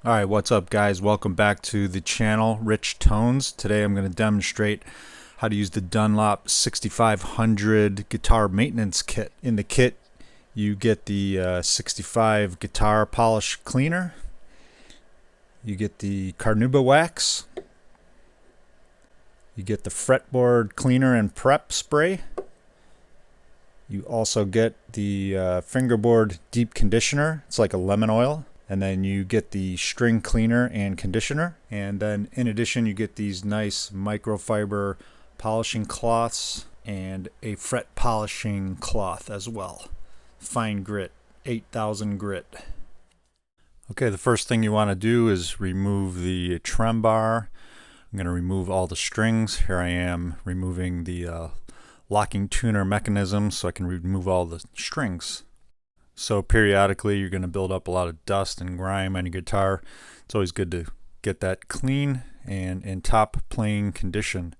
Alright, what's up guys? Welcome back to the channel, Rich Tones. Today I'm going to demonstrate how to use the Dunlop 6500 guitar maintenance kit. In the kit you get the 65 guitar polish cleaner, you get the carnauba wax, you get the fretboard cleaner and prep spray, you also get the fingerboard deep conditioner. It's like a lemon oil. And then you get the string cleaner and conditioner. And then in addition you get these nice microfiber polishing cloths and a fret polishing cloth as well. Fine grit, 8000 grit. Okay, the first thing you want to do is remove the trem bar. I'm going to remove all the strings. Here I am removing the locking tuner mechanism so I can remove all the strings. So periodically you're going to build up a lot of dust and grime on your guitar. It's always good to get that clean and in top playing condition.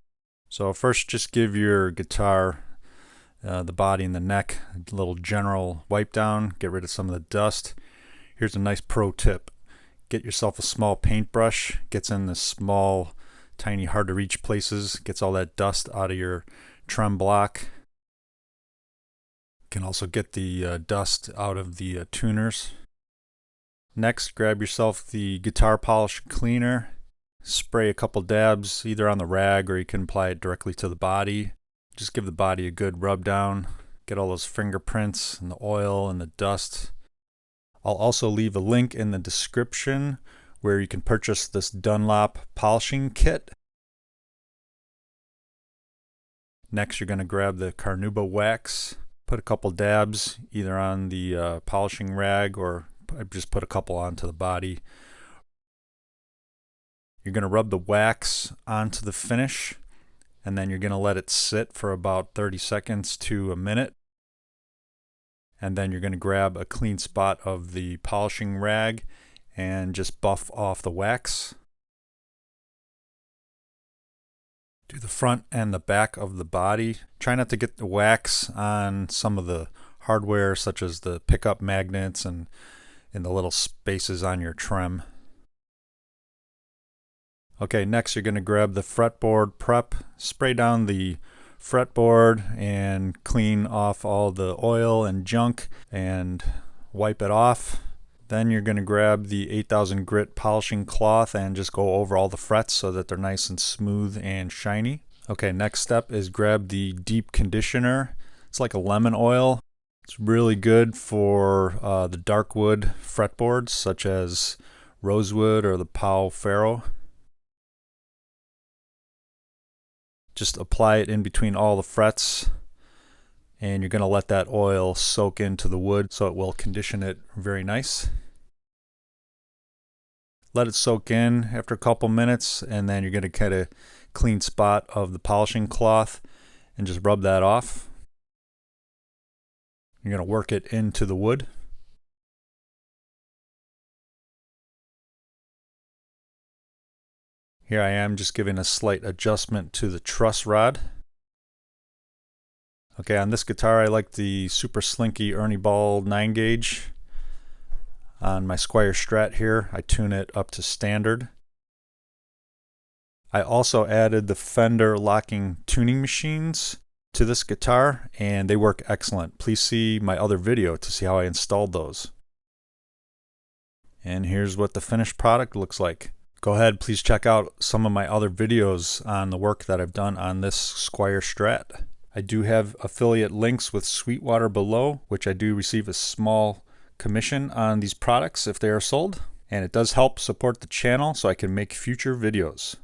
So first just give your guitar, the body and the neck, a little general wipe down, get rid of some of the dust. Here's a nice pro tip. Get yourself a small paintbrush, gets in the small, tiny, hard to reach places, gets all that dust out of your trem block. Can also get the dust out of the tuners. Next, grab yourself the guitar polish cleaner, spray a couple dabs either on the rag or you can apply it directly to the body. Just give the body a good rub down, get all those fingerprints and the oil and the dust. I'll also leave a link in the description where you can purchase this Dunlop polishing kit. Next, you're going to grab the carnauba wax. Put a couple dabs either on the polishing rag or I just put a couple onto the body. You're going to rub the wax onto the finish and then you're going to let it sit for about 30 seconds to a minute. And then you're going to grab a clean spot of the polishing rag and just buff off the wax. Do the front and the back of the body. Try not to get the wax on some of the hardware such as the pickup magnets and in the little spaces on your trem. Okay, next you're going to grab the fretboard prep, spray down the fretboard and clean off all the oil and junk and wipe it off. Then you're going to grab the 8000 grit polishing cloth and just go over all the frets so that they're nice and smooth and shiny. Okay, next step is grab the deep conditioner. It's like a lemon oil. It's really good for the dark wood fretboards such as rosewood or the Pau Ferro. Just apply it in between all the frets and you're going to let that oil soak into the wood so it will condition it very nice. Let it soak in after a couple minutes and then you're going to get a clean spot of the polishing cloth and just rub that off. You're going to work it into the wood. Here I am just giving a slight adjustment to the truss rod. Okay, on this guitar I like the Super Slinky Ernie Ball 9 gauge. On my Squier Strat here, I tune it up to standard. I also added the Fender locking tuning machines to this guitar and they work excellent. Please see my other video to see how I installed those. And here's what the finished product looks like. Go ahead, please check out some of my other videos on the work that I've done on this Squier Strat. I do have affiliate links with Sweetwater below, which I do receive a small commission on these products if they are sold, and it does help support the channel so I can make future videos.